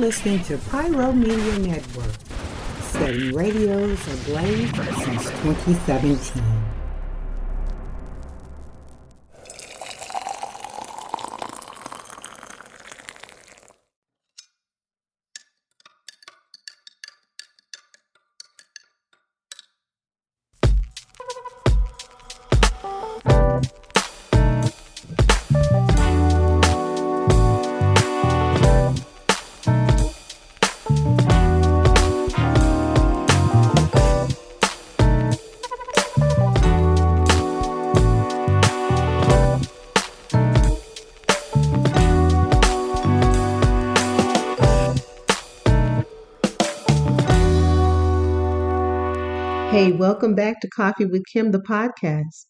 listening to Pyro Media Network, setting radios ablaze since 2017. Hey, welcome back to Coffee with Kim, the podcast.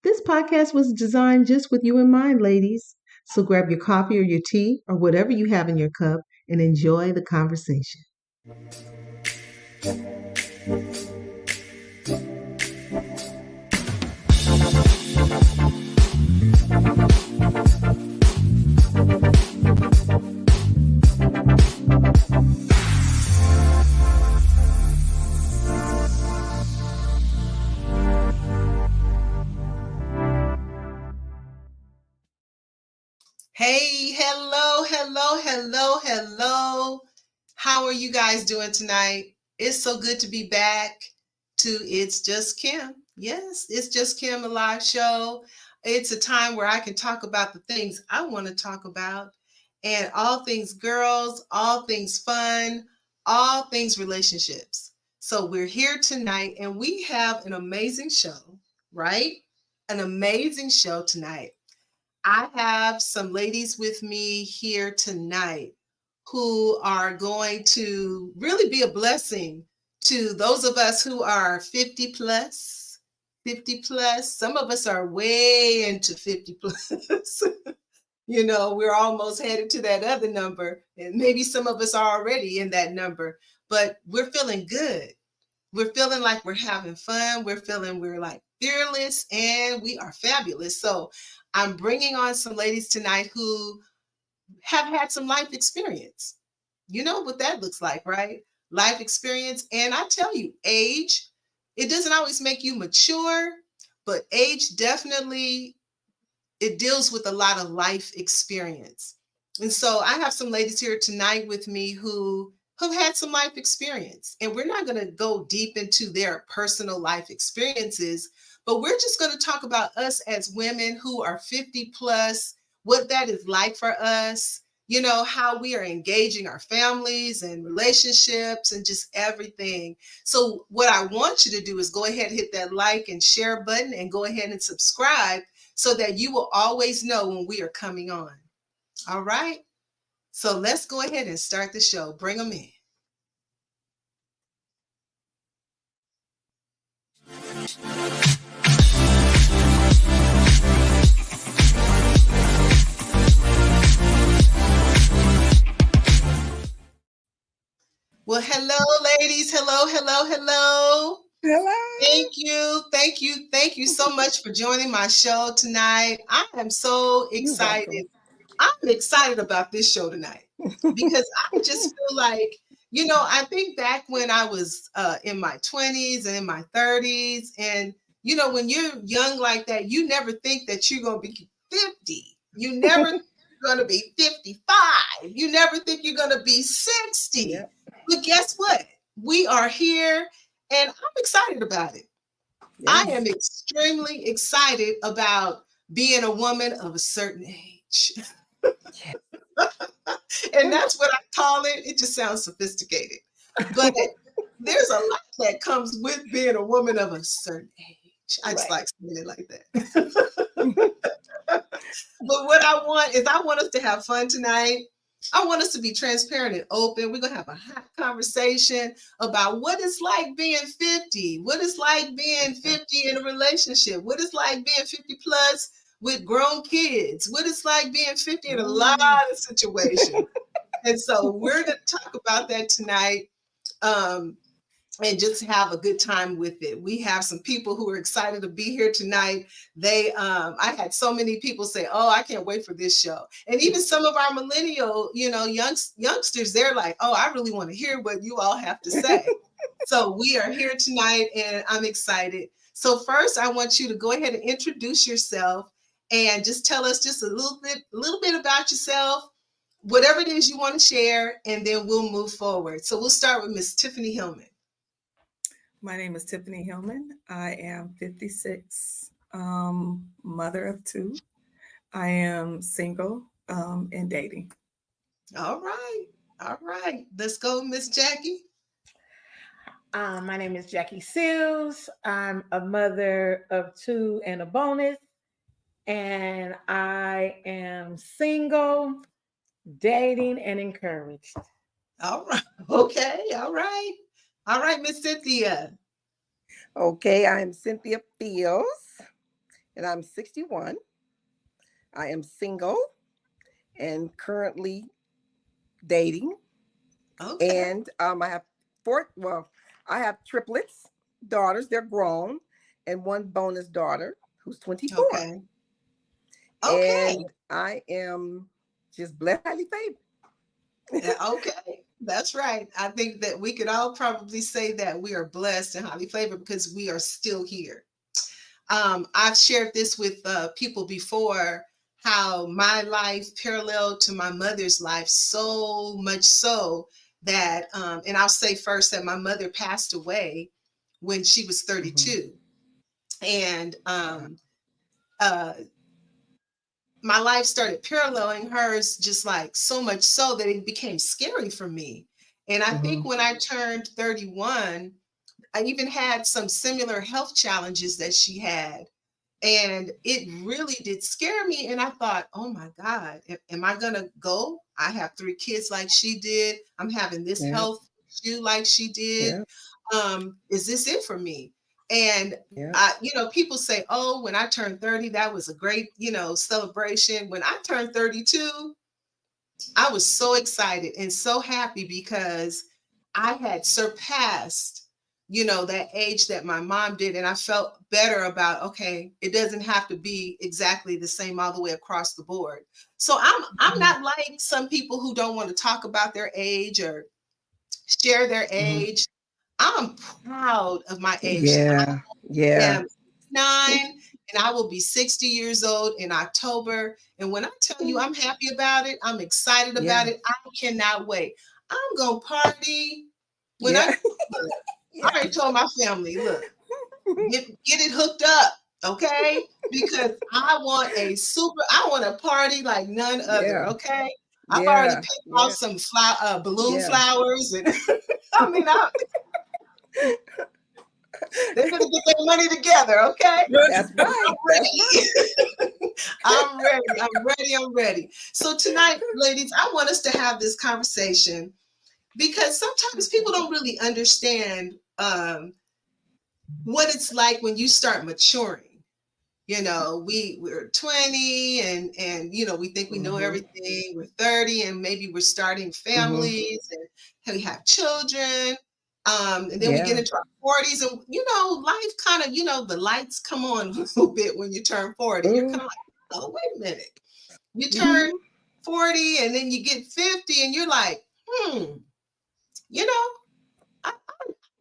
This podcast was designed just with you in mind, ladies. So grab your coffee or your tea or whatever you have in your cup and enjoy the conversation. Hey, hello. How are you guys doing tonight? It's so good to be back to It's Just Kim. Yes, It's Just Kim, a live show. It's a time where I can talk about the things I want to talk about and all things girls, all things fun, all things relationships. So we're here tonight and we have an amazing show, right? An amazing show tonight. I have some ladies with me here tonight who are going to really be a blessing to those of us who are 50 plus, 50 plus. Some of us are way into 50 plus. We're almost headed to that other number, and maybe some of us are already in that number, but we're feeling good. We're feeling like we're having fun. We're feeling we're like fearless and we are fabulous. So I'm bringing on some ladies tonight who have had some life experience. You know what that looks like, right? Life experience. And I tell you, age, it doesn't always make you mature, but age definitely, it deals with a lot of life experience. And so I have some ladies here tonight with me who have had some life experience. And we're not going to go deep into their personal life experiences, but we're just going to talk about us as women who are 50 plus, what that is like for us, how we are engaging our families and relationships and just everything. So what I want you to do is go ahead and hit that like and share button and go ahead and subscribe so that you will always know when we are coming on. All right. So let's go ahead and start the show. Bring them in. Well, hello, ladies. Hello. Hello. Thank you so much for joining my show tonight. I am so excited. I'm excited about this show tonight because I just feel like, I think back when I was in my 20s and in my 30s. And, when you're young like that, you never think that you're going to be 50. You never think you're going to be 55. You never think you're going to be 60. Yeah. But guess what? We are here and I'm excited about it. Yes. I am extremely excited about being a woman of a certain age. And that's what I call it. It just sounds sophisticated. But there's a lot that comes with being a woman of a certain age. I just like saying it like that. But what I want us to have fun tonight. I want us to be transparent and open. We're going to have a hot conversation about what it's like being 50, what it's like being 50 in a relationship, what it's like being 50 plus with grown kids, what it's like being 50 in a lot of situations. And so we're going to talk about that tonight. and just have a good time with it. We have some people who are excited to be here tonight. I had so many people say, "Oh, I can't wait for this show." And even some of our millennial, youngsters, they're like, "Oh, I really want to hear what you all have to say." So we are here tonight and I'm excited. So first, I want you to go ahead and introduce yourself and just tell us just a little bit about yourself, whatever it is you want to share, and then we'll move forward. So we'll start with Miss Tiffany Hillman. My name is Tiffany Hillman. I am 56, mother of two. I am single and dating. All right. All right. Let's go, Miss Jackie. My name is Jackie Seals. I'm a mother of two and a bonus, and I am single, dating, and encouraged. All right. Okay. All right. All right, Miss Cynthia. Okay, I am Cynthia Fields, and I'm 61. I am single and currently dating. Okay. And I have I have triplets, daughters, they're grown, and one bonus daughter who's 24. Okay. Okay. And I am just blessed, highly favored. Yeah, okay. That's right. I think that we could all probably say that we are blessed and highly favored because we are still here. I've shared this with people before, how my life paralleled to my mother's life, so much so that, and I'll say first that my mother passed away when she was Mhm. 32. And uh, my life started paralleling hers, just like so much so that it became scary for me. And I think Mhm. when I turned 31, I even had some similar health challenges that she had. And it really did scare me. And I thought, oh my God, am I going to go? I have three kids like she did. I'm having this Yeah, health issue like she did. yeah, Is this it for me? And yeah. people say, oh, when I turned 30, that was a great, celebration. When I turned 32, I was so excited and so happy because I had surpassed, that age that my mom did. And I felt better about, okay, it doesn't have to be exactly the same all the way across the board. So I'm Mhm. not like some people who don't want to talk about their age or share their Mhm. age. I'm proud of my age. Yeah, yeah, Am 9 and I will be 60 years old in October. And when I tell you I'm happy about it, I'm excited about yeah, it. I cannot wait. I'm gonna party when I yeah, look. I yeah, already told my family, look, get it hooked up, okay? Because I want a party like none other, yeah, okay? I've already yeah, picked out yeah, some balloon yeah. flowers and I mean, they're gonna get their money together, okay? That's right. I'm That's right. ready. I'm ready. I'm ready. I'm ready. So tonight, ladies, I want us to have this conversation because sometimes people don't really understand what it's like when you start maturing. We're 20 and we think we know Mhm. everything. We're 30 and maybe we're starting Mhm. families and we have children. And then we get Yeah. into our 40s and life kind of, the lights come on a little bit when you turn 40. You're kind Mhm. of like, oh, wait a minute. You turn Mhm. 40 and then you get 50 and you're like, you know, I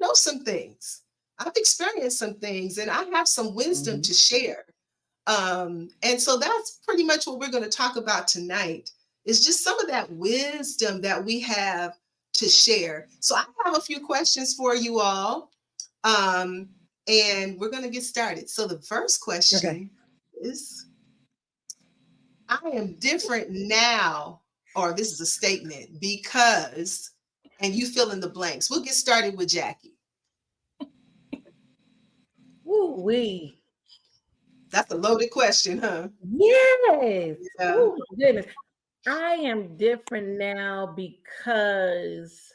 know some things. I've experienced some things and I have some wisdom Mhm. to share. And so that's pretty much what we're going to talk about tonight is just some of that wisdom that we have to share. So I have a few questions for you all. Um, and we're going to get started. So the first Okay. question is, I am different now, or this is a statement, because, and you fill in the blanks. We'll get started with Jackie. Woo wee. That's a loaded question, huh? Yes. Yeah. Oh my goodness. I am different now because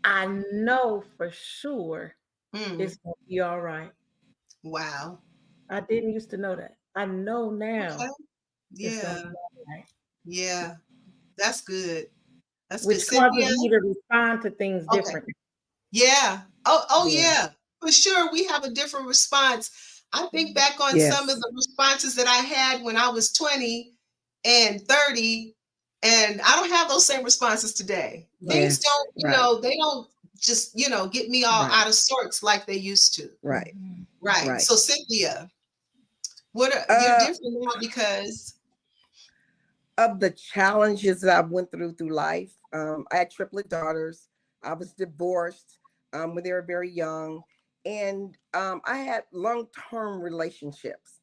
I know for sure Mm, it's gonna be all right. wow. I didn't used to know that. I know Okay. now it's gonna Yeah. be all right. Yeah. That's good. That's good. Which causes Cynthia? me to respond to things Okay. differently. Yeah. Oh Yeah. yeah. For sure, we have a different response. I think back on some of Yes. the responses that I had when I was 20 and 30, and I don't have those same responses today. Things Yes. don't, Right. they don't just, get me all Right. out of sorts like they used to. Right. Right. Right. So Cynthia, you're Uh, different now because of the challenges that I went through life, I had triplet daughters. I was divorced when they were very young, and I had long-term relationships.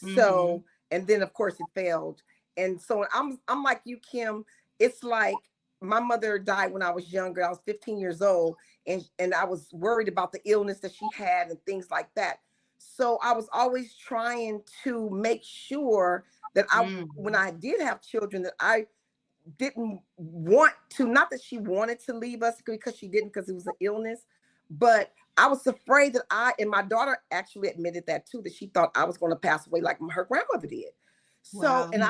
mm-hmm, So, and then of course it failed. And so I'm like you, Kim. It's like my mother died when I was younger. I was 15 years old, and I was worried about the illness that she had and things like that. So I was always trying to make sure that when I did have children, that I didn't want to, not that she wanted to leave us because she didn't, because it was an illness, but I was afraid that and my daughter actually admitted that too, that she thought I was going to pass away like her grandmother did. So, wow. and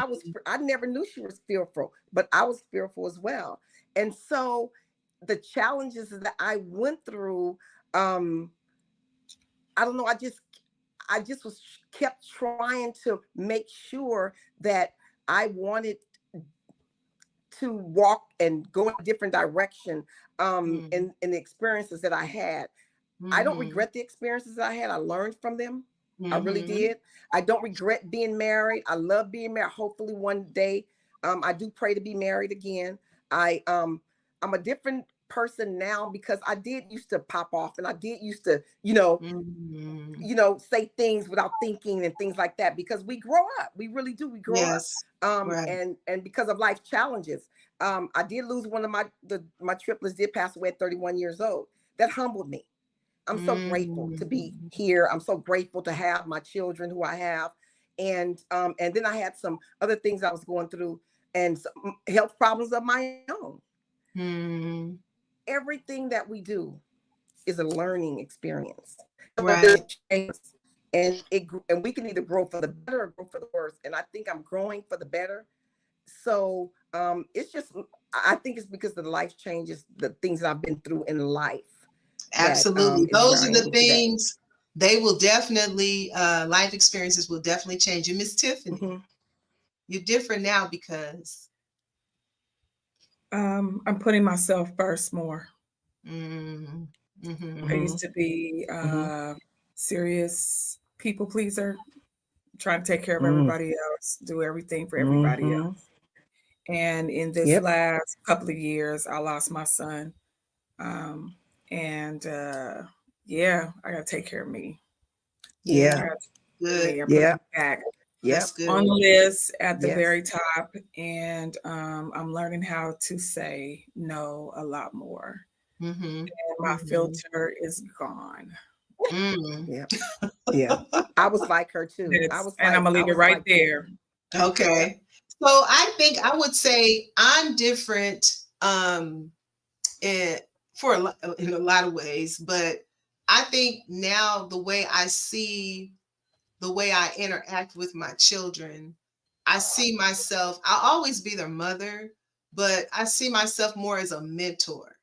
I never knew she was fearful, but I was fearful as well. And so the challenges that I went through, I don't know, I just was kept trying to make sure that I wanted to walk and go in a different direction in the experiences that I had. I don't regret the experiences that I had. I learned from them. I really did. I don't regret being married. I love being married. Hopefully one day I do pray to be married again. I'm a different person now because I did used to pop off, and I did used to, say things without thinking and things like that, because we grow up. We really do. We grow up. Yes. Right. And because of life challenges, I did lose one of my triplets did pass away at 31 years old. That humbled me. I'm so grateful to be here. I'm so grateful to have my children who I have. And then I had some other things I was going through, and some health problems of my own. Everything that we do is a learning experience. Right. And we can either grow for the better or grow for the worse. And I think I'm growing for the better. So it's just, I think it's because of the life changes, the things that I've been through in life. Absolutely. Those are the things today. they will definitely, life experiences will definitely change you. Miss Tiffany, you're different now because I'm putting myself first more. I used to be serious people pleaser, trying to take care of everybody else, do everything for everybody else. And in this last couple of years, I lost my son. And yeah, I got to take care of me. Yeah. Good. I put me back That's good. on the list at the very top. And I'm learning how to say no a lot more. And my filter is gone. Yeah. I was like her too. And I'm gonna leave it right there. Okay. So I think I would say I'm different in a lot of ways, but I think now the way I interact with my children, I see myself, I'll always be their mother, but I see myself more as a mentor.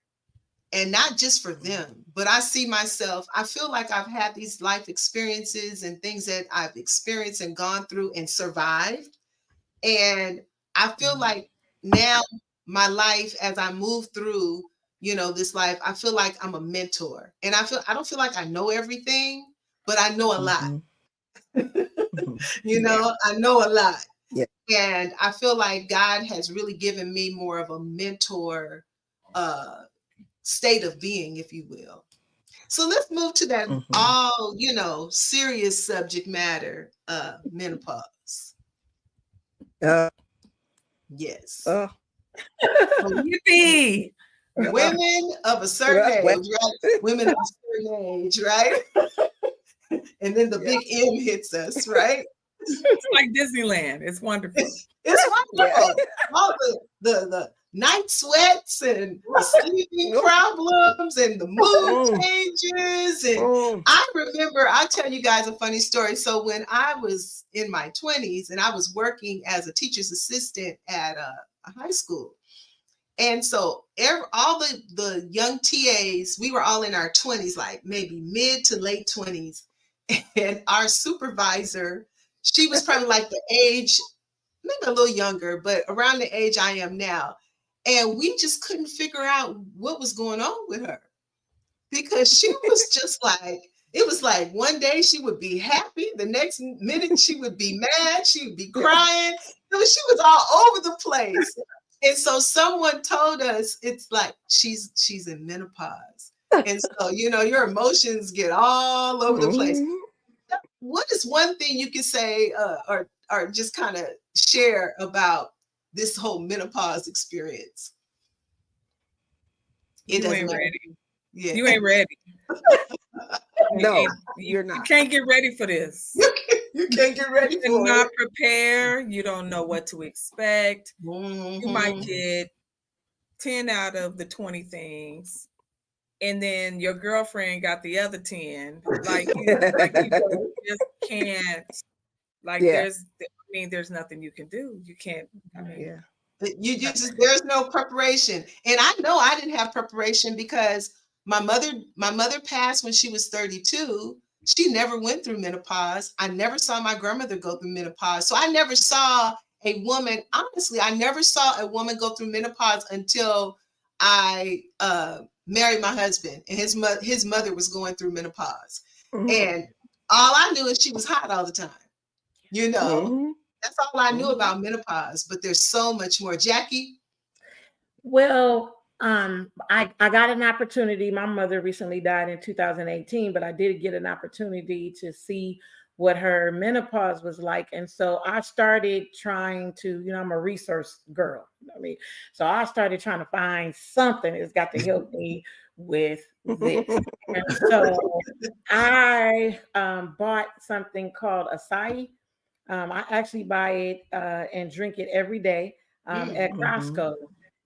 And not just for them, but I see myself, I feel like I've had these life experiences and things that I've experienced and gone through and survived. And I feel like now my life, as I move through, this life, I feel like I'm a mentor. And I don't feel like I know everything, but I know a lot. I know a lot. Yeah. And I feel like God has really given me more of a mentor state of being, if you will. So let's move to that all, serious subject matter, menopause. Yes. Yippee! Women of a certain age, right? Women of a certain age, right? And then the big M hits us, right? It's like Disneyland. It's wonderful. It's wonderful. All the night sweats and the sleeping problems and the mood changes. And I remember, I'll tell you guys a funny story. So when I was in my 20s and I was working as a teacher's assistant at a high school, And so all the young TAs, we were all in our 20s, like maybe mid to late 20s. And our supervisor, she was probably like the age, maybe a little younger, but around the age I am now. And we just couldn't figure out what was going on with her, because she was just like, it was like one day she would be happy, the next minute she would be mad, she would be crying. She was all over the place. And so someone told us, it's like she's in menopause. And so, your emotions get all over the place. What is one thing you can say or just kind of share about this whole menopause experience? You ain't ready. Yeah. You ain't ready. No, you're not. You can't get ready for this. You can't get ready for it. You're not prepared. You don't know what to expect. Mm-hmm. You might get 10 out of the 20 things, and then your girlfriend got the other 10. Like you just can't. Like there's nothing you can do. You can't. I mean, There's no preparation. And I know I didn't have preparation because my mother passed when she was 32. She never went through menopause. I never saw my grandmother go through menopause. So I never saw a woman, honestly, I never saw a woman go through menopause until I married my husband, and his mother was going through menopause. Mm-hmm. And all I knew is she was hot all the time. Mm-hmm. That's all I knew about menopause, but there's so much more. Jackie? Well, I got an opportunity. My mother recently died in 2018, but I did get an opportunity to see what her menopause was like. And so I started trying to, I'm a resource girl. So I started trying to find something that's got to help me with this. And so I bought something called acai. I actually buy it and drink it every day at Costco.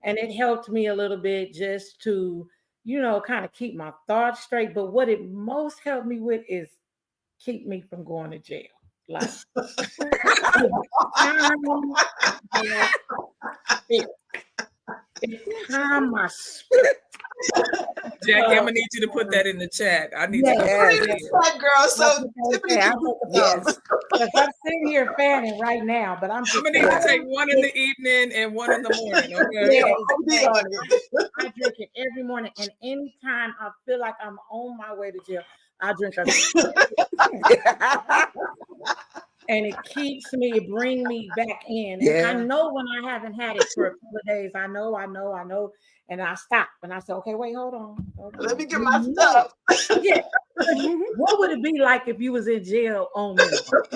And it helped me a little bit just to, kind of keep my thoughts straight. But what it most helped me with is keep me from going to jail. Like, calm my spirit. Jackie, I'm gonna need you to put that in the chat. I need to that girl. So I'm sitting here fanning right now, but I'm gonna need to take one in the evening and one in the morning. Okay? I drink it every morning, and anytime I feel like I'm on my way to jail, I drink a and it keeps me, it brings me back in. And I know when I haven't had it for a couple of days, I know. And I stop and I say, okay, wait, hold on. Let me get my stuff. Yeah. What would it be like if you was in jail on me?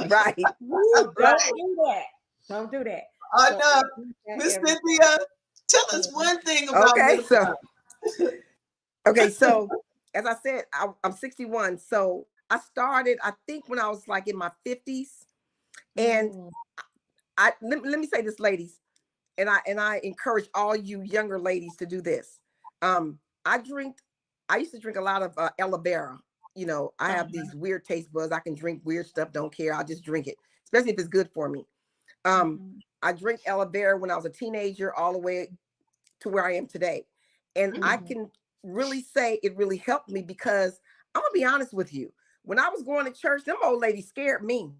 Right. Don't do that. Don't do that. No. Miss Cynthia, tell us one thing about so as I said, I'm 61. So I started, I think, when I was like in my 50s. And let me say this, ladies. And I encourage all you younger ladies to do this. I used to drink a lot of aloe vera. I have these weird taste buds. I can drink weird stuff, don't care. I'll just drink it, especially if it's good for me. I drink aloe vera when I was a teenager all the way to where I am today. And I can really say it really helped me because I'm going to be honest with you. When I was going to church, them old ladies scared me.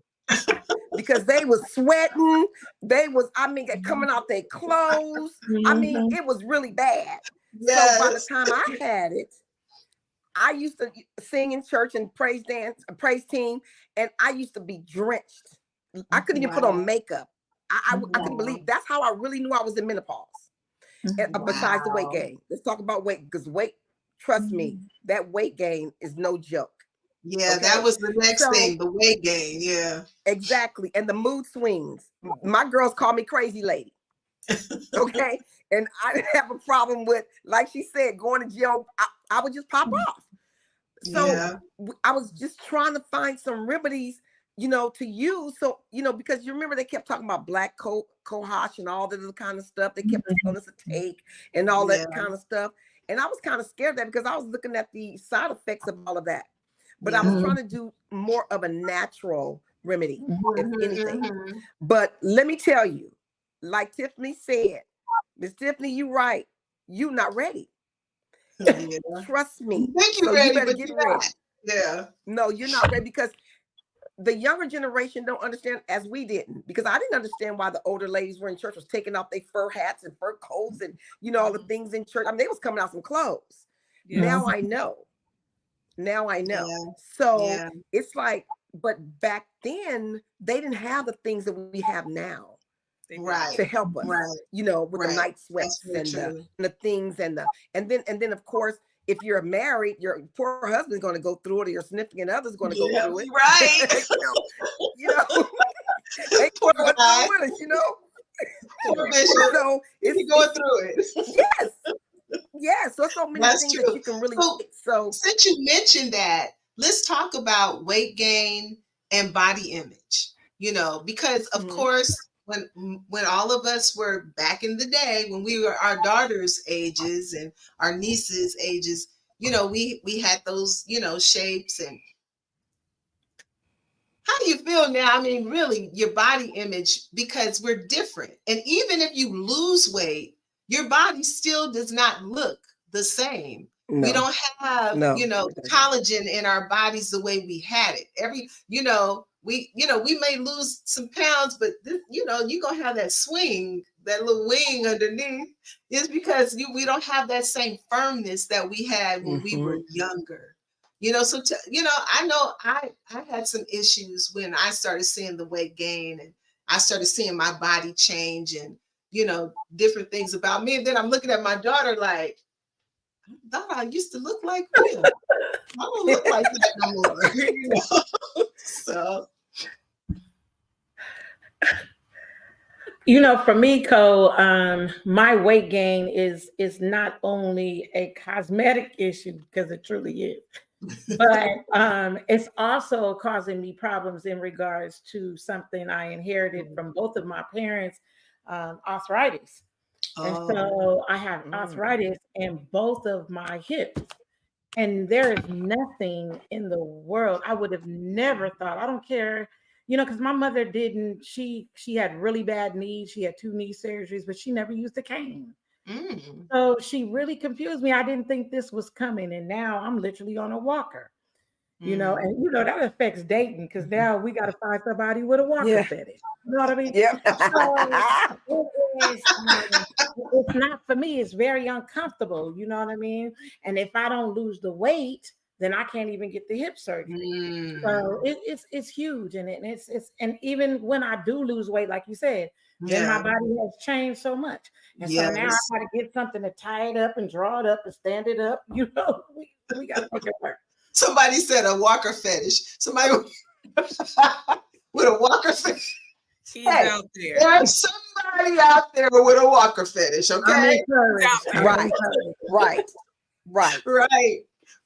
Because they was sweating, coming out their clothes. It was really bad. Yes. So by the time I had it, I used to sing in church and praise team, and I used to be drenched. I couldn't even put on makeup. I couldn't believe that's how I really knew I was in menopause. And, besides the weight gain, let's talk about weight, because weight, trust me, that weight gain is no joke. Yeah, okay? That was the next thing, the weight gain. Yeah, exactly. And the mood swings. My girls call me crazy lady. Okay. And I didn't have a problem with, like she said, going to jail. I would just pop off. So I was just trying to find some remedies, to use. So, because you remember they kept talking about black cohosh and all that kind of stuff. They kept telling us to take and all that kind of stuff. And I was kind of scared of that because I was looking at the side effects of all of that. But I was trying to do more of a natural remedy, if anything. But let me tell you, like Tiffany said, Miss Tiffany, you're right. you're not ready. Yeah. Trust me. You think you're So ready, you better but get you're ready. not. Yeah. No, you're not ready, because the younger generation don't understand, as we didn't, because I didn't understand why the older ladies were in church was taking off their fur hats and fur coats and, you know, all the things in church. I mean, they was coming out some clothes. Yes. Now I know. Now I know. Yeah. So Yeah. it's like, but back then they didn't have the things that we have now They did. Right. to help us, Right. you know, with the Right. night That's sweats very and true. the things and then of course, if you're married, your poor husband's going to go through it, or your significant other's going to go Yeah, through it. right. you know, they Poor going guy. through with us, you know. Poor Bishop. So He's going through it. yes, yes. So many That's things true. that you can really. So Since you mentioned that, let's talk about weight gain and body image. You know, because of course, when all of us were back in the day, when we were our daughters' ages and our nieces' ages, you know, we had those, you know, shapes. And how do you feel now? I mean, really, your body image, because we're different. And even if you lose weight, your body still does not look the same. We don't have, you know, collagen in our bodies the way we had it. You know, we may lose some pounds, but this, you know, you're gonna have that swing, that little wing underneath. It's because we don't have that same firmness that we had when we were younger. You know, so you know I had some issues when I started seeing the weight gain, and I started seeing my body change, and you know, different things about me. And then I'm looking at my daughter like, I thought I used to look like him. I don't look like that no more. You know? So you know, for me, my weight gain is not only a cosmetic issue, because it truly is, but it's also causing me problems in regards to something I inherited from both of my parents, arthritis. And so I have arthritis in both of my hips. And there is nothing in the world I would have never thought. I don't care, you know, because my mother didn't, she had really bad knees. She had 2 knee surgeries, but she never used a cane. So she really confused me. I didn't think this was coming. And now I'm literally on a walker. You know, and you know that affects dating, because now we got to find somebody with a walker fetish. You know what I mean? Yep. So it's not for me. It's very uncomfortable. You know what I mean? And if I don't lose the weight, then I can't even get the hip surgery. So it's huge, and it's and even when I do lose weight, like you said, then my body has changed so much, and so now I got to get something to tie it up and draw it up and stand it up. You know, we got to make it work. Somebody said a walker fetish. Somebody with a walker fetish. He's out there. There's somebody out there with a walker fetish, okay?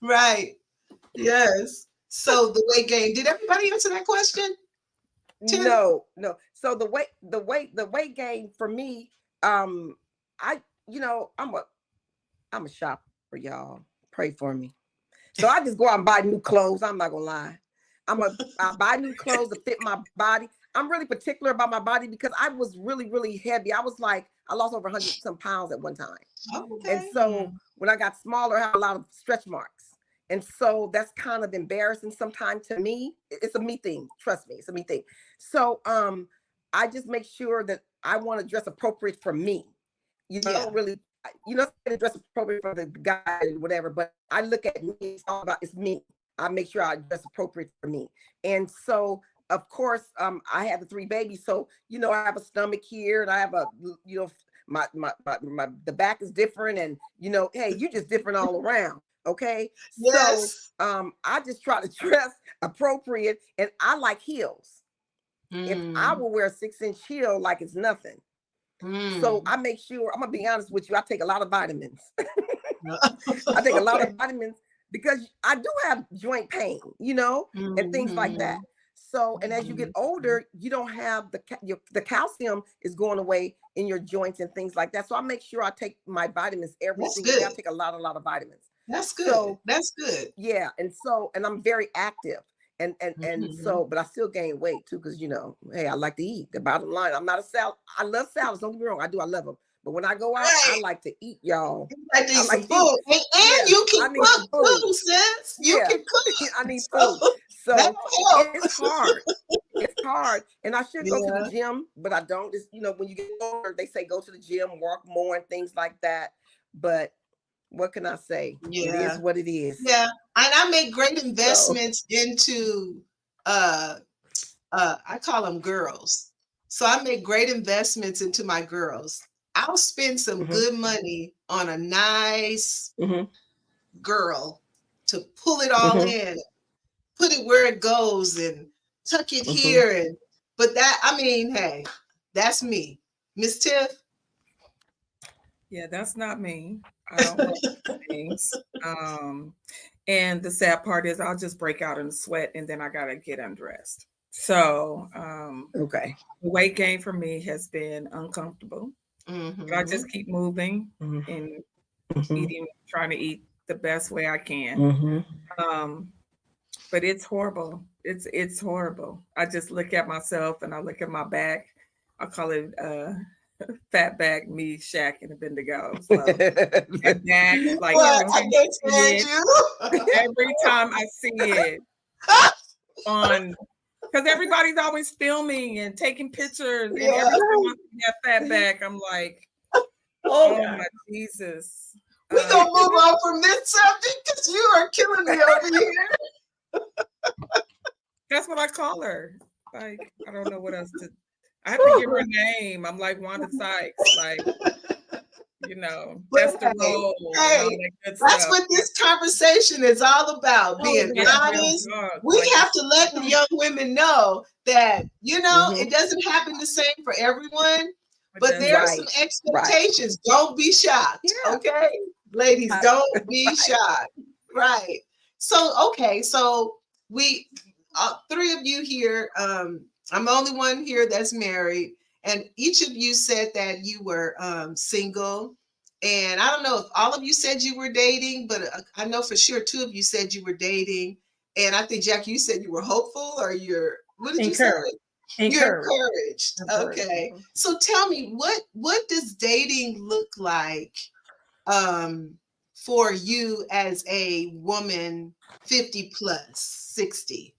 Right. Yes. So the weight gain. Did everybody answer that question? No. So the weight gain for me, I'm a shopper, y'all. Pray for me. So I just go out and buy new clothes. I'm not gonna lie. I buy new clothes to fit my body. I'm really particular about my body because I was really, really heavy. I lost over 100 some pounds at one time. Okay. And so when I got smaller, I had a lot of stretch marks. And so that's kind of embarrassing sometimes to me. It's a me thing. Trust me, it's a me thing. So I just make sure that I want to dress appropriate for me. You don't really, dress appropriate for the guy or whatever, but I look at me, it's me. I make sure I dress appropriate for me. And so, of course, I have the 3 babies. So, I have a stomach here, and I have the back is different, and, hey, you just different all around. Okay. Yes. So, I just try to dress appropriate, and I like heels. If I will wear a 6-inch heel, like it's nothing. So I make sure, I'm gonna be honest with you, I take a lot of vitamins. I take a lot of vitamins because I do have joint pain, and things like that. So, and as you get older, you don't have the calcium is going away in your joints and things like that. So I make sure I take my vitamins every single day. I take a lot of vitamins. That's good. So, that's good. Yeah. And I'm very active. And so, but I still gain weight too, because hey, I like to eat. The bottom line, I'm not a salad. I love salads. Don't get me wrong, I love them. But when I go out, I like to eat, y'all. Like to eat some to food. And Yeah, you I can need cook some food. too, sis. You Yeah. can cook. I need food. So that'll help. it's hard. It's hard. And I should go to Yeah. the gym, but I don't. It's, when you get older, they say go to the gym, walk more and things like that. But what can I say? It Yeah. is what it is. Yeah. And I make great investments into I call them girls. So I make great investments into my girls. I'll spend some good money on a nice girl to pull it all in, put it where it goes and tuck it here. But that, I mean, hey, that's me. Miss Tiff? Yeah, that's not me. I don't like things. And the sad part is I'll just break out in a sweat and then I gotta get undressed. So okay. The weight gain for me has been uncomfortable. But I just keep moving and eating, trying to eat the best way I can. But it's horrible. It's horrible. I just look at myself and I look at my back. I call it fat back, me, Shaq, and Abednego. So that back, like I can't stand you. Every time I see it on, because everybody's always filming and taking pictures, and every time I see that fat back, I'm like, oh my Jesus. We're gonna move on from this subject because you are killing me over here. That's what I call her. Like, I don't know what else to. I have to give her a name. I'm like Wanda Sykes. Like, that's the role. That's what this conversation is all about. Being honest. We have to let the young women know that, it doesn't happen the same for everyone, but there are some expectations. Right. Don't be shocked. Yeah. Okay. Ladies, don't be shocked. Right. So, so we, three of you here, I'm the only one here that's married, and each of you said that you were single. And I don't know if all of you said you were dating, but I know for sure two of you said you were dating. And I think, Jackie, you said you were hopeful, or what did you say? You're encouraged. Okay. So tell me, what does dating look like for you as a woman 50 plus 60?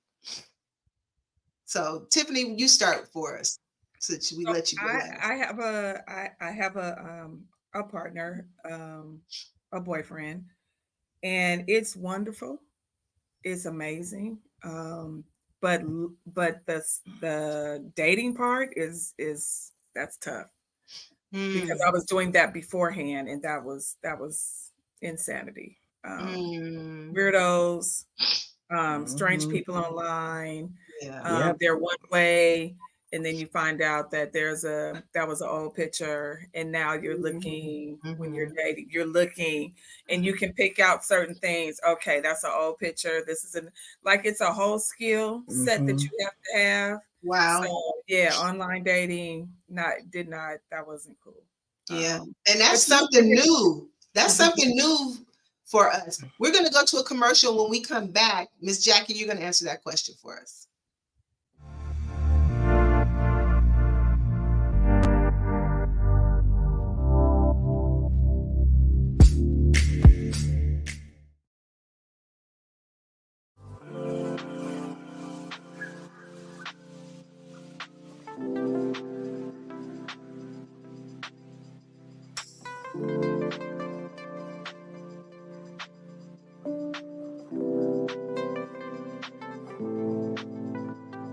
So Tiffany, you start for us, so we let you go last. I have a partner, a boyfriend, and it's wonderful. It's amazing. But the dating part is that's tough because I was doing that beforehand, and that was insanity. Weirdos, strange people online. They're one way, and then you find out that that was an old picture, and now you're looking when you're dating, and you can pick out certain things. Okay, that's an old picture. This is it's a whole skill set that you have to have. Wow. So online dating that wasn't cool. Yeah, and that's something new. That's something new for us. We're going to go to a commercial. When we come back, Miss Jackie, you're going to answer that question for us.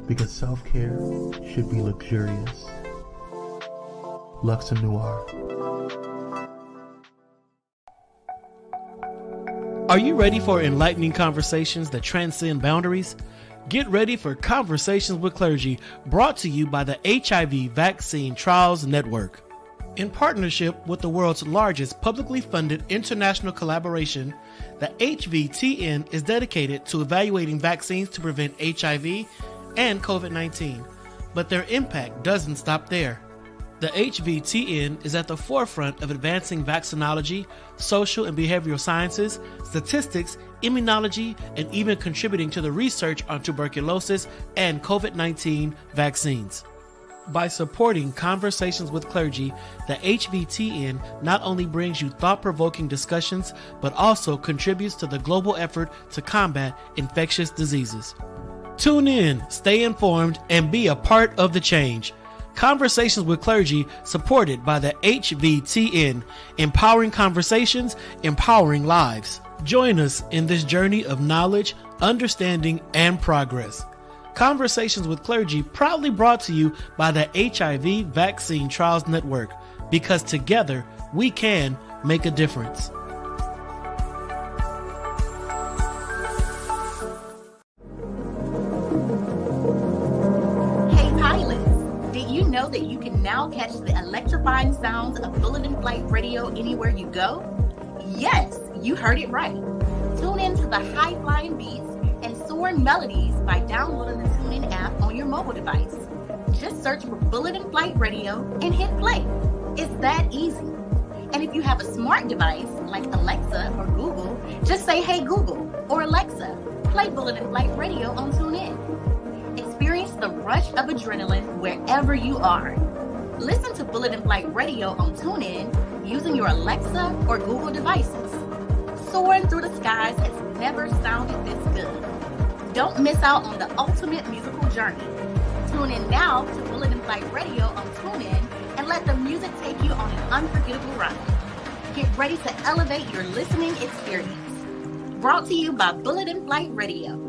Because self-care should be luxurious. Luxe Noir. Are you ready for enlightening conversations that transcend boundaries? Get ready for Conversations with Clergy, brought to you by the HIV Vaccine Trials Network. In partnership with the world's largest publicly funded international collaboration, the HVTN is dedicated to evaluating vaccines to prevent HIV and COVID-19, but their impact doesn't stop there. The HVTN is at the forefront of advancing vaccinology, social and behavioral sciences, statistics, immunology, and even contributing to the research on tuberculosis and COVID-19 vaccines. By supporting Conversations with Clergy, the HVTN not only brings you thought-provoking discussions, but also contributes to the global effort to combat infectious diseases. Tune in, stay informed, and be a part of the change. Conversations with Clergy, supported by the HVTN, empowering conversations, empowering lives. Join us in this journey of knowledge, understanding, and progress. Conversations with Clergy proudly brought to you by the HIV Vaccine Trials Network, because together we can make a difference. Hey pilots, did you know that you can now catch the electrifying sounds of Bullet in Flight Radio anywhere you go? Yes, you heard it right. Tune in to the high-flying beats and soaring melodies by downloading the TuneIn app on your mobile device. Just search for Bullet in Flight Radio and hit play. It's that easy. And if you have a smart device like Alexa or Google, just say, "Hey Google," or "Alexa, play Bullet in Flight Radio on TuneIn." Experience the rush of adrenaline wherever you are. Listen to Bullet in Flight Radio on TuneIn using your Alexa or Google devices. Soaring through the skies has never sounded this good. Don't miss out on the ultimate musical journey. Tune in now to Bullet in Flight Radio on TuneIn and let the music take you on an unforgettable ride. Get ready to elevate your listening experience. Brought to you by Bullet in Flight Radio.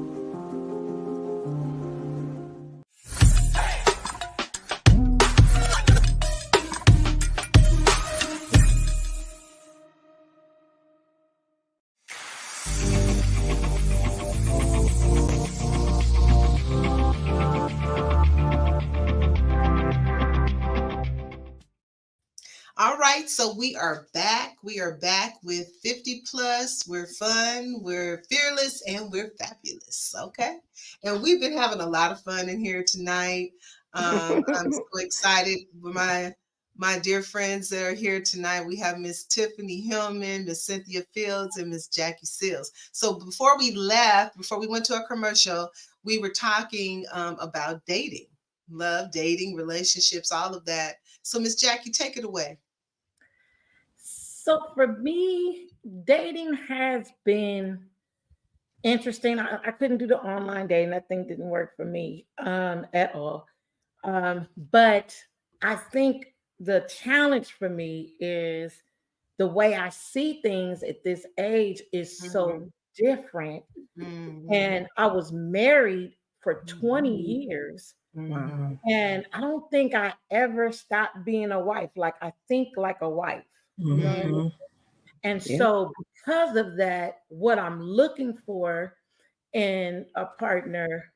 All right, so we are back. We are back with 50 plus. We're fun, we're fearless, and we're fabulous. Okay. And we've been having a lot of fun in here tonight. I'm so excited with my dear friends that are here tonight. We have Miss Tiffany Hillman, Miss Cynthia Fields, and Miss Jackie Seals. So before we went to a commercial, we were talking about dating, love, dating, relationships, all of that. So Miss Jackie, take it away. So for me, dating has been interesting. I couldn't do the online dating. That thing didn't work for me at all. But I think the challenge for me is the way I see things at this age is so different. And I was married for 20 years. Wow. And I don't think I ever stopped being a wife. Like I think like a wife. You know what I mean? And so because of that, what I'm looking for in a partner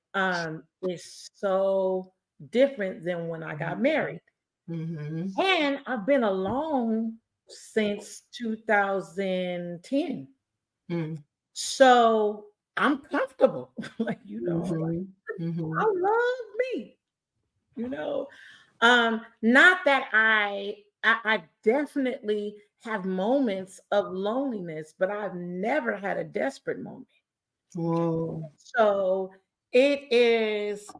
is so different than when I got married. And I've been alone since 2010. So I'm comfortable. Like, you know, I love me, you know. Not that I definitely have moments of loneliness, but I've never had a desperate moment. Whoa. So it is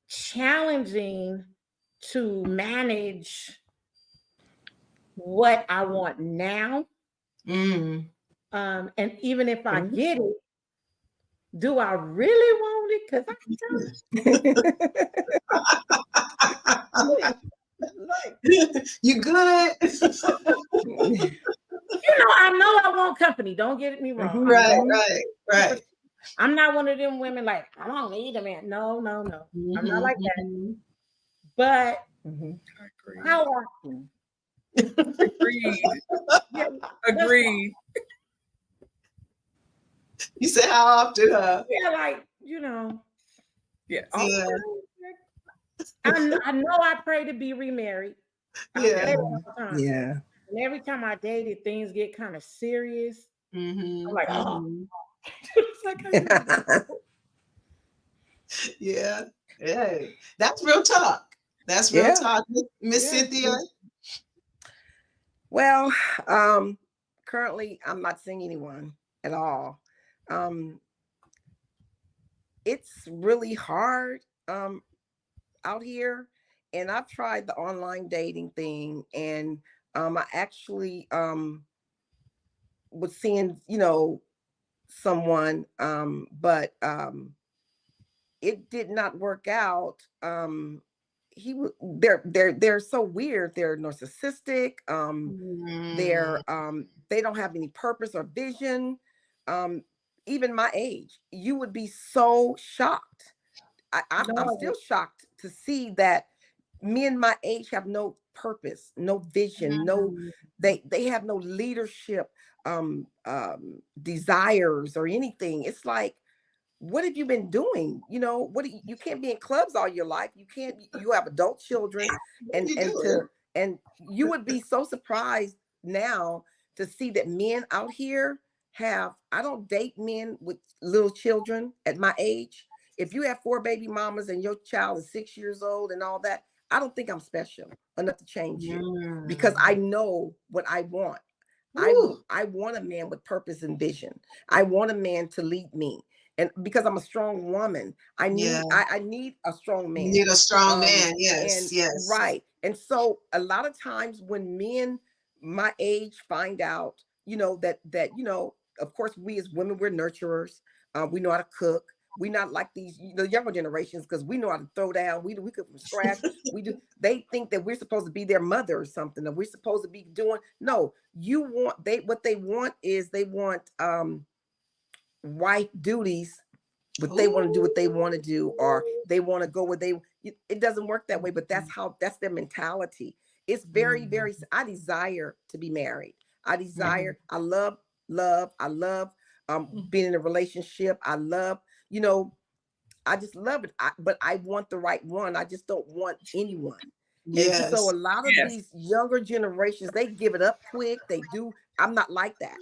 challenging to manage what I want now. And even if I get it, do I really want it? Because I You good? You know, I know I want company. Don't get me wrong. Right. I'm not one of them women like, I don't need a man. No. I'm not like that. But how often? Agreed. You said how often, huh? Yeah, like, you know. Yes. Yeah. I know I pray to be remarried. Yeah. Yeah. And every time I dated, things get kind of serious. I'm like, oh. It's like, yeah. Hey, that's real talk. That's real talk. Miss Cynthia. Well, currently I'm not seeing anyone at all. It's really hard out here, and I've tried the online dating thing, and I actually was seeing, someone, but it did not work out. They're so weird. They're narcissistic. They don't have any purpose or vision. Even my age, you would be so shocked. I'm still shocked to see that men my age have no purpose, no vision, no, they have no leadership desires or anything. It's like, what have you been doing? You can't be in clubs all your life. You have adult children, and you would be so surprised now to see that men out here I don't date men with little children at my age. If you have 4 baby mamas and your child is 6 years old and all that, I don't think I'm special enough to change you, because I know what I want. I want a man with purpose and vision. I want a man to lead me. And because I'm a strong woman, I need a strong man. You need a strong man. Yes. Right. And so a lot of times when men my age find out, that of course, we as women, we're nurturers. We know how to cook. We not like these the younger generations, because we know how to throw down. We cook from scratch. They think that we're supposed to be their mother or something, or we're supposed to be doing. No, what they want is they want wife duties, but they want to do what they want to do, or they want to go where it doesn't work that way, but that's their mentality. It's very, very, I desire to be married. I love, being in a relationship. I love, I just love it. But I want the right one. I just don't want anyone. Yes. And so a lot of these younger generations, they give it up quick. They do. I'm not like that.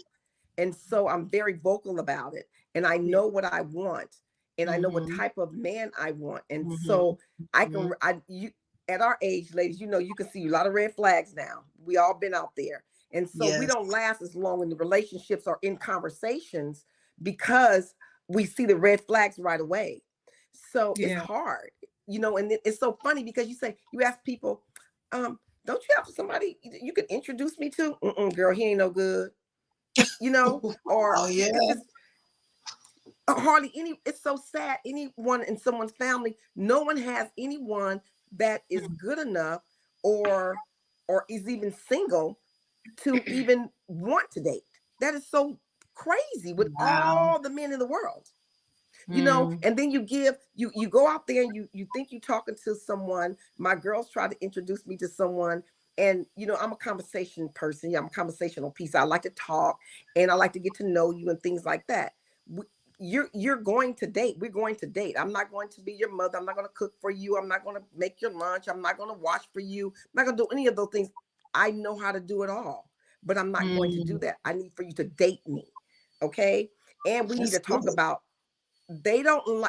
And so I'm very vocal about it. And I know what I want. And I know what type of man I want. And so at our age, ladies, you can see a lot of red flags now. We all been out there. And so we don't last as long in the relationships or in conversations, because we see the red flags right away. So it's hard, and it's so funny, because you ask people, don't you have somebody you could introduce me to? Girl, he ain't no good, or hardly any. It's so sad. Anyone in someone's family, no one has anyone that is good enough or is even single to even want to date. That is so crazy with all the men in the world, and then you go out there and you think you're talking to someone. My girls try to introduce me to someone, and I'm a conversation person. I'm a conversational piece. I like to talk, and I like to get to know you and things like that. You're going to date. We're going to date. I'm not going to be your mother. I'm not going to cook for you. I'm not going to make your lunch. I'm not going to wash for you. I'm not going to do any of those things. I know how to do it all, but I'm not going to do that. I need for you to date me. Okay. And we need to talk about,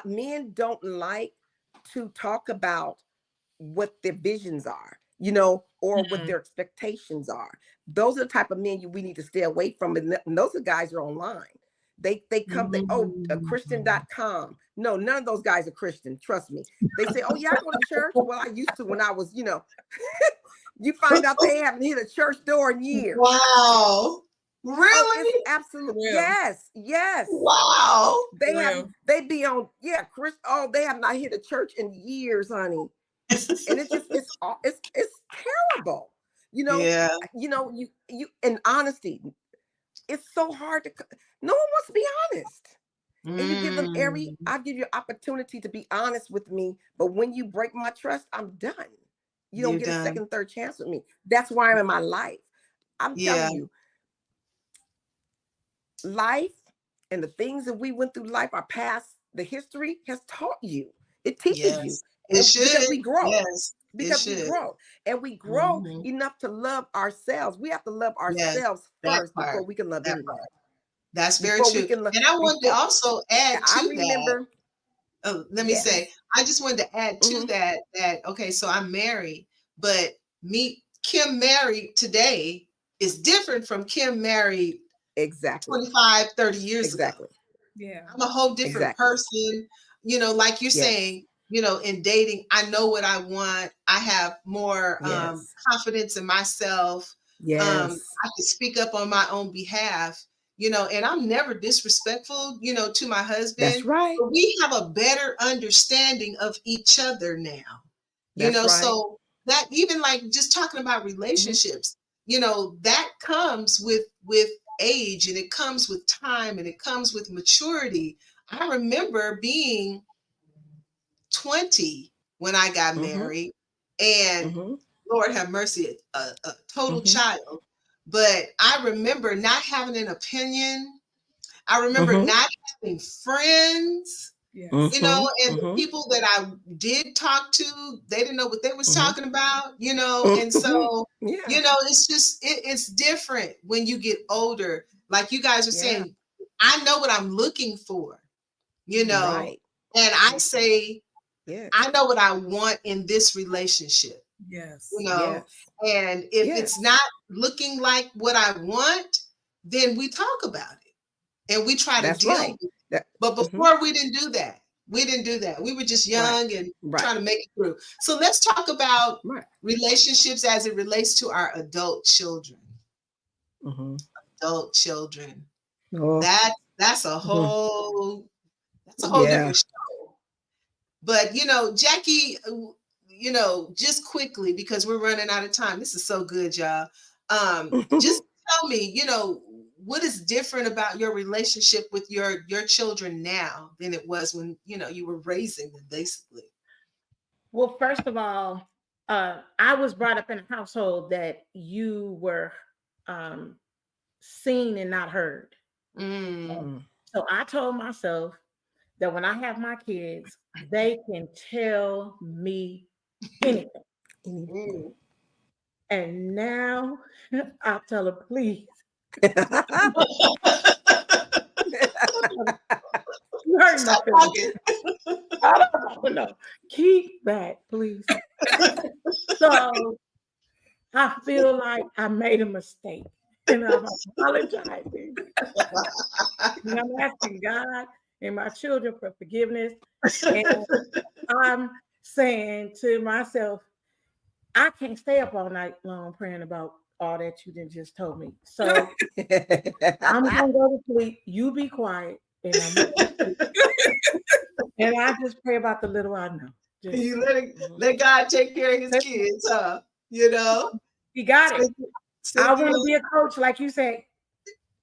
men don't like to talk about what their visions are, or what their expectations are. Those are the type of men we need to stay away from. And those are guys are online. They come, Christian.com. No, none of those guys are Christian. Trust me. They say, oh yeah, I go to church. Well, I used to when I was, you find out they haven't hit a church door in years. Wow. Really? Oh, it's absolutely. Yes. Wow. They be on, Chris. Oh, they have not hit a church in years, honey. And it's terrible. You in honesty, it's so hard no one wants to be honest. And you give them I give you opportunity to be honest with me. But when you break my trust, I'm done. You don't get a second, third chance with me. That's why I'm in my life. I'm telling you, life and the things that we went through life, our past, the history has taught you. It teaches you. It should. Because we grow. Yes. Because we grow. And we grow enough to love ourselves. We have to love ourselves first before we can love anyone. That's very true. And I wanted to also add to that. Oh, let me say, I just wanted to add to that, okay, so I'm married, but Kim married today is different from Kim married 25, 30 years ago. Yeah. I'm a whole different person, like you're saying, in dating, I know what I want. I have more Yes. confidence in myself. Yes. I can speak up on my own behalf, and I'm never disrespectful, to my husband. That's right. But we have a better understanding of each other now, That's right. so that even like just talking about relationships, that comes with age, and it comes with time, and it comes with maturity. I remember being 20 when I got married, and Lord have mercy, a total child. But I remember not having an opinion. I remember not having friends, Yes. and the people that I did talk to, they didn't know what they was talking about, and so, it's just, it's different when you get older. Like you guys are saying, I know what I'm looking for, Right. and I say, Yes. I know what I want in this relationship. Yes. And if it's not looking like what I want, then we talk about it and we try to deal with it. But before we didn't do that. We were just young and trying to make it through. So let's talk about relationships as it relates to our adult children. Adult children. Oh. That's a whole different show. But Jackie, just quickly, because we're running out of time. This is so good, y'all. Just tell me, what is different about your relationship with your children now than it was when, you were raising them, basically? Well, first of all, I was brought up in a household that you were seen and not heard. So I told myself that when I have my kids, they can tell me anything. And now I tell her, please. You hurt my feelings. I don't know. Keep that, please. So I feel like I made a mistake. And I'm apologizing. And I'm asking God and my children for forgiveness. And I'm saying to myself, I can't stay up all night long praying about all that you didn't just told me. So I'm gonna go to sleep. You be quiet, and I'm gonna go to sleep. And I just pray about the little I know. You let God take care of his kids, huh? He got it. I want to be a coach, like you said,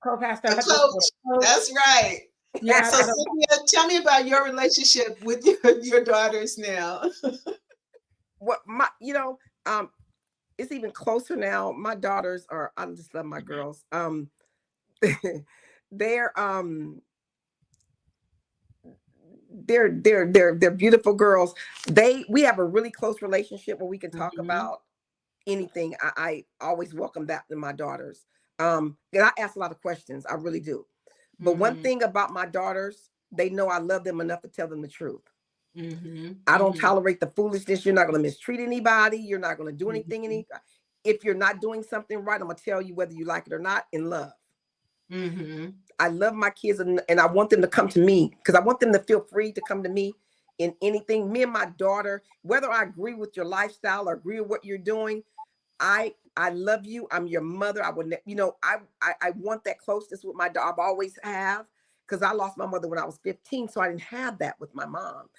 co-pastor. Coach. That's right. Yeah. So Cynthia, tell me about your relationship with your daughters now. What it's even closer now. My daughters are, I just love my girls. They're beautiful girls. We have a really close relationship where we can talk about anything. I always welcome that in my daughters. And I ask a lot of questions. I really do. But one thing about my daughters, they know I love them enough to tell them the truth. I don't tolerate the foolishness. You're not going to mistreat anybody. You're not going to do anything. If you're not doing something right, I'm going to tell you whether you like it or not in love. I love my kids and I want them to come to me because I want them to feel free to come to me in anything. Me and my daughter, whether I agree with your lifestyle or agree with what you're doing, I love you. I'm your mother. I would, I want that closeness with my daughter. I've always have, because I lost my mother when I was 15, so I didn't have that with my mom.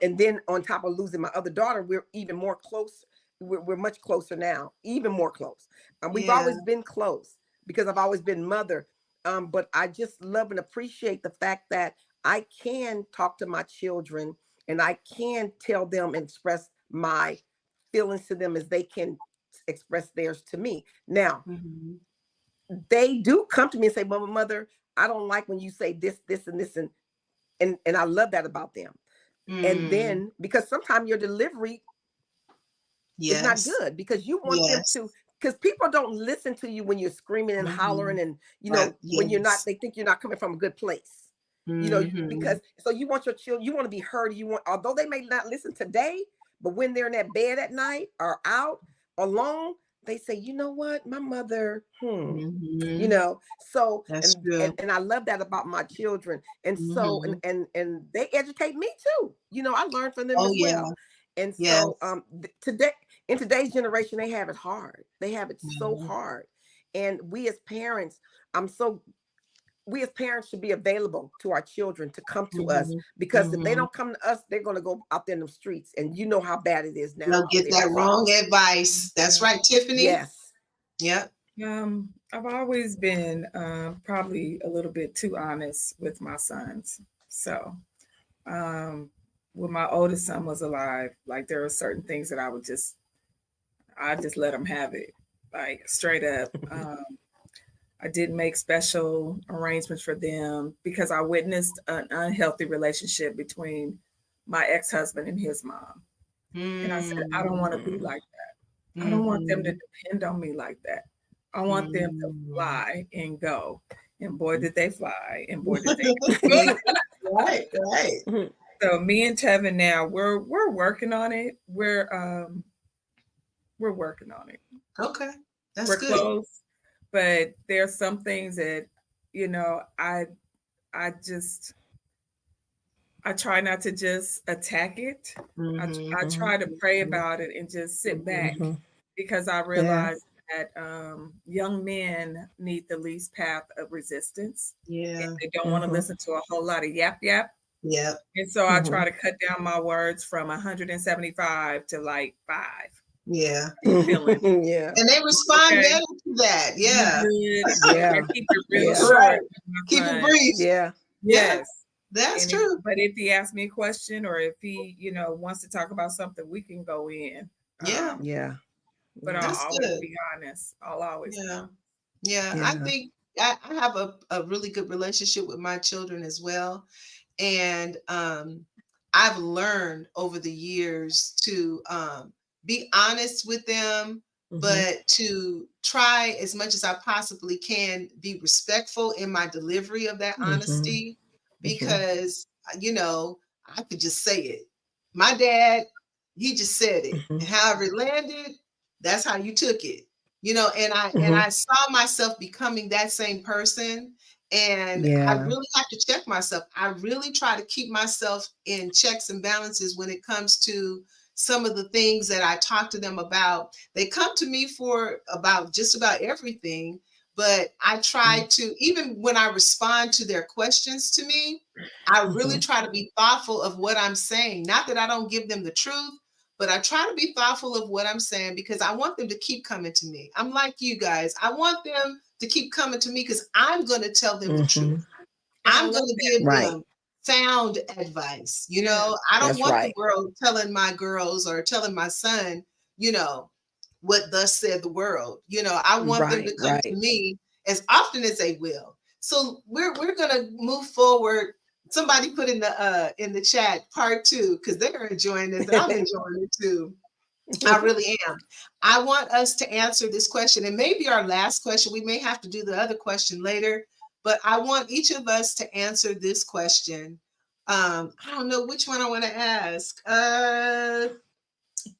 And then on top of losing my other daughter, we're even more close. We're much closer now, even more close. We've always been close because I've always been mother. But I just love and appreciate the fact that I can talk to my children and I can tell them and express my feelings to them as they can express theirs to me. Now, they do come to me and say, Mother, I don't like when you say this, this, and this. And I love that about them. And then, because sometimes your delivery is not good because you want them to, because people don't listen to you when you're screaming and hollering and, when you're not, they think you're not coming from a good place, because, so you want your children, you want to be heard. Although they may not listen today, but when they're in that bed at night or out alone, they say, you know what, my mother, Mhm. you know, so That's true. and I love that about my children. And so Mhm. and they educate me too. You know, I learn from them Oh as yeah. well. And so Yes. today, in today's generation, they have it hard. They have it so Mhm. hard. And we as parents, I'm so we as parents should be available to our children to come to us, Mhm. because if they Mhm. don't come to us, they're going to go out there in the streets, and you know how bad it is now They'll out get there in that the wrong streets. advice. That's right, Tiffany. Yes. Yep. I've always been probably a little bit too honest with my sons. So when my oldest son was alive, like there were certain things that I just let him have it, like straight up. I didn't make special arrangements for them because I witnessed an unhealthy relationship between my ex-husband and his mom. And I said, I don't want to be like that. I don't want them to depend on me like that. I want them to fly and go. And boy, did they fly. And boy, did they go. Right, right. So me and Tevin now, we're working on it. We're working on it. Okay. That's We're good. close. But there are some things that, you know, I try not to just attack it. I try to pray about it and just sit back, because I realize that young men need the least path of resistance. Yeah. And they don't want to listen to a whole lot of yap yap. Yep. And so I try to cut down my words from 175 to like 5. Yeah. Feeling. Yeah. And they respond better to that. Yeah. Yeah. Keep it real short. Right. Keep it brief. Yeah. Yes. That's And true. but if he asks me a question, or if he, you know, wants to talk about something, we can go in. Yeah. Yeah. But That's I'll always good. be honest. I'll always be Yeah. honest. Yeah. I think I have a really good relationship with my children as well. And I've learned over the years to be honest with them, but to try as much as I possibly can be respectful in my delivery of that honesty, because, you know, I could just say it. My dad, he just said it. And however it landed, that's how you took it. You know, and I saw myself becoming that same person. And I really have to check myself. I really try to keep myself in checks and balances when it comes to some of the things that I talk to them about. They come to me for about just about everything, but I try to, even when I respond to their questions to me, I really try to be thoughtful of what I'm saying. Not that I don't give them the truth, but I try to be thoughtful of what I'm saying, because I want them to keep coming to me. I'm like you guys. I want them to keep coming to me, because I'm going to tell them the truth. I'm going to give them sound advice. You know, I don't want the world telling my girls or telling my son, you know, what thus said the world. You know, I want them to come to me as often as they will. So we're going to move forward. Somebody put in the chat part 2, because they're enjoying this. I'm enjoying it too. I really am. I want us to answer this question, and maybe our last question. We may have to do the other question later, but I want each of us to answer this question. I don't know which one I want to ask.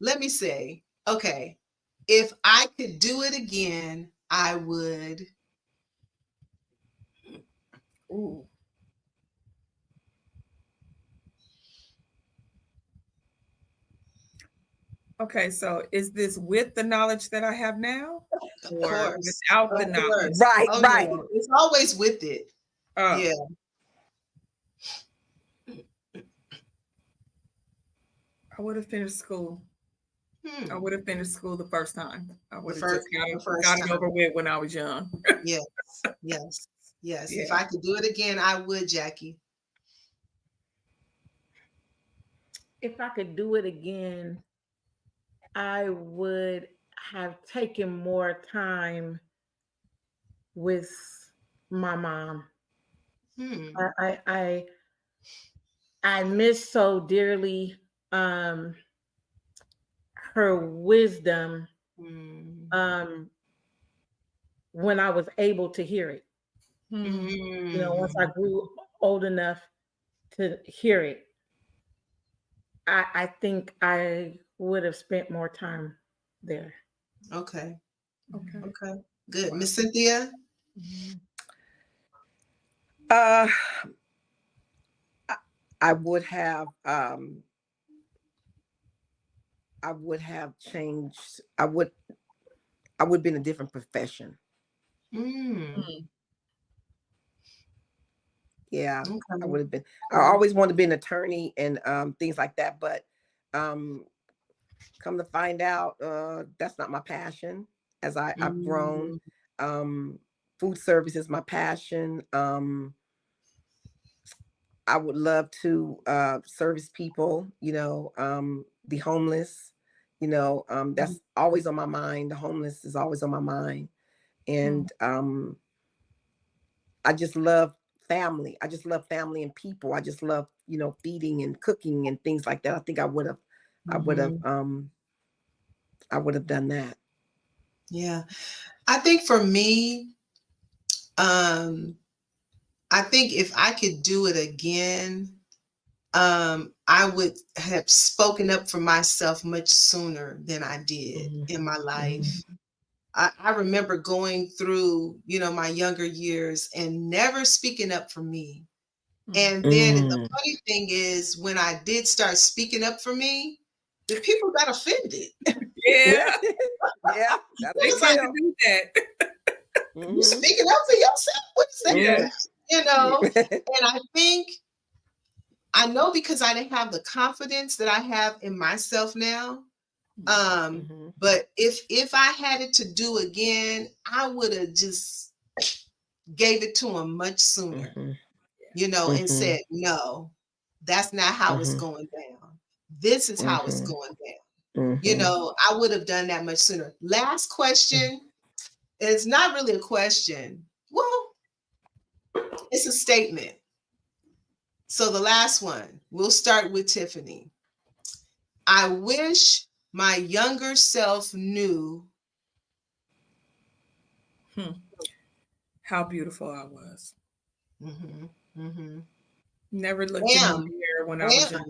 Let me say, okay, if I could do it again, I would. Ooh. Okay, so is this with the knowledge that I have now, or without the knowledge? Right. No, it's always with it. Yeah. I would have finished school. I would have finished school the first time. I would have just got it over with when I was young. Yes. If I could do it again, I would, Jackie. If I could do it again, I would have taken more time with my mom. I miss so dearly her wisdom when I was able to hear it. You know, once I grew old enough to hear it, I think I would have spent more time there. Okay. Okay. Okay. Good. Miss Cynthia? Uh, I would have changed. I would be in a different profession. Yeah, I Okay. would have been. I always wanted to be an attorney and things like that, but come to find out, that's not my passion. As I've grown, food service is my passion. I would love to service people, the homeless, that's always on my mind. The homeless is always on my mind. And I just love family. I just love family and people. I just love, feeding and cooking and things like that. I think I would have done that. Yeah. I think for me, I think if I could do it again, I would have spoken up for myself much sooner than I did in my life. I remember going through, my younger years and never speaking up for me. And then the funny thing is, when I did start speaking up for me, the people got offended. Yeah. Yeah. They was tend like, to do that. You speaking up for yourself? What's that? Yeah. And I think I know because I didn't have the confidence that I have in myself now. But if I had it to do again, I would have just gave it to him much sooner, and said, no, that's not how it's going down. This is how it's going down. I would have done that much sooner. Last question. It's not really a question. Well, it's a statement. So the last one, we'll start with Tiffany. I wish my younger self knew how beautiful I was. Mm-hmm. Never looked in the mirror when I was young.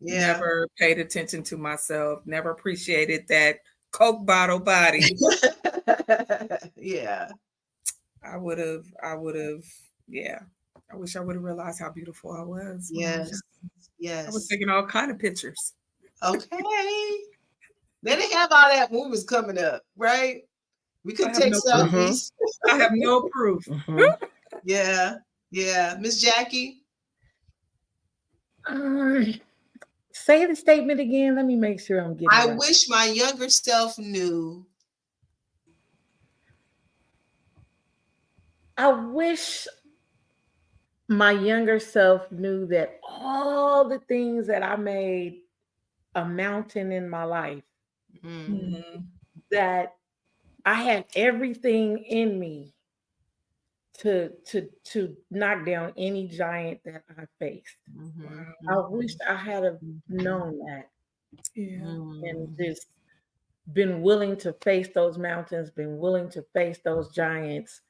Yeah. Never paid attention to myself. Never appreciated that Coke bottle body. Yeah. I would have, yeah. I wish I would have realized how beautiful I was. Yes. I was taking all kind of pictures. Okay. They didn't have all that movies coming up, right? We could take selfies. I have no proof. Yeah. Yeah. Miss Jackie? Say the statement again. Let me make sure I'm getting it right. I wish my younger self knew. I wish my younger self knew that all the things that I made a mountain in my life, that I had everything in me to knock down any giant that I faced. I wish I had have known that. And just been willing to face those mountains, been willing to face those giants,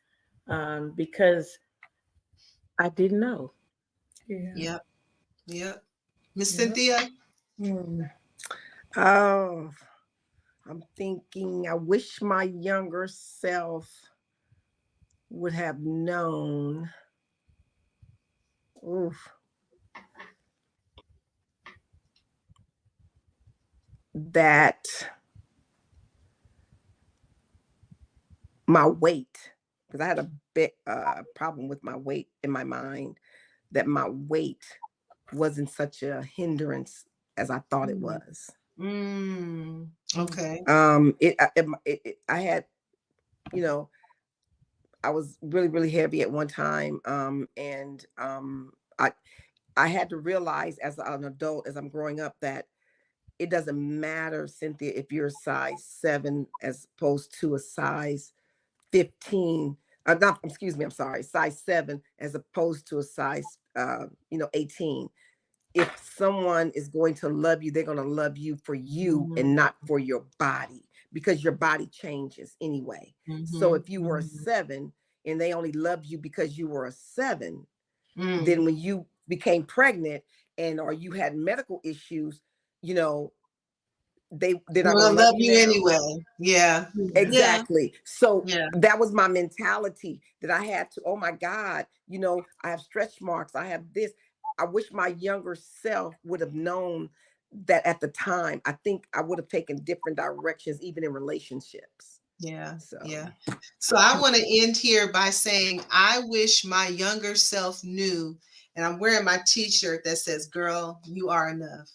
because I didn't know. Yep. Miss Cynthia? Oh, I'm thinking I wish my younger self would have known. That my weight, because I had a big problem with my weight in my mind, that my weight wasn't such a hindrance as I thought it was. Okay. I had, I was really, really heavy at one time. And I had to realize as an adult, as I'm growing up, that it doesn't matter, Cynthia, if you're a size 7 as opposed to a size 15. Size 7 as opposed to a size 18. If someone is going to love you, they're going to love you for you and not for your body, because your body changes anyway. So if you were a 7 and they only loved you because you were a 7, then when you became pregnant or you had medical issues, they're not We'll gonna love love you you now. anyway. Yeah. Yeah. Exactly. So Yeah. that was my mentality that I had to, oh my God, I have stretch marks. I have this. I wish my younger self would have known that at the time. I think I would have taken different directions, even in relationships. Yeah. So, Yeah. So I want to end here by saying, I wish my younger self knew, and I'm wearing my t-shirt that says, girl, you are enough.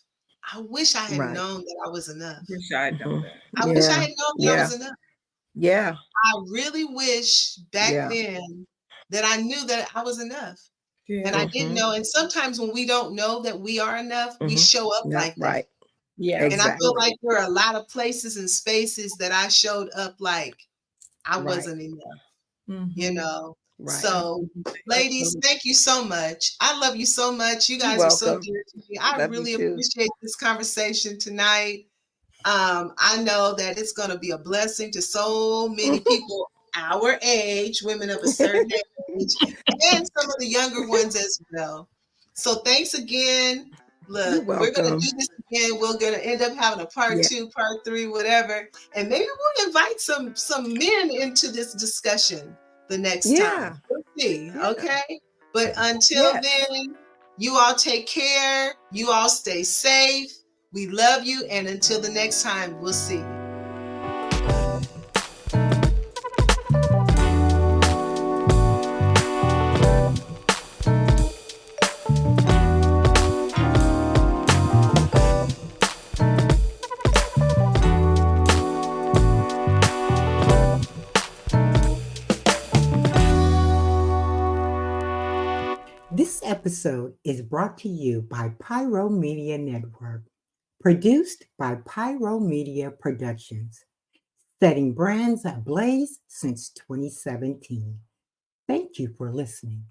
I wish I had right. known that I was enough. Wish I had known that. I wish I had known that I was enough. Yeah. I really wish back Yeah. then that I knew that I was enough. Yeah. And I didn't know. And sometimes when we don't know that we are enough, we show up Not like that. right. Yeah. And I feel Exactly. like there are a lot of places and spaces that I showed up like I Right. wasn't enough, you know. Right. So, ladies, thank you so much. I love you so much. You You're guys are so welcome. dear to me. I Love you really too. appreciate this conversation tonight. I know that it's going to be a blessing to so many people our age, women of a certain age, and some of the younger ones as well. So thanks again. You're Look, we're going to welcome. do this again. We're going to end up having a part Yeah. 2, part 3, whatever. And maybe we'll invite some men into this discussion the next Yeah. time. We'll see. Yeah. Okay. But until then, you all take care. You all stay safe. We love you. And until the next time, we'll see you. This episode is brought to you by Pyro Media Network, produced by Pyro Media Productions, setting brands ablaze since 2017. Thank you for listening.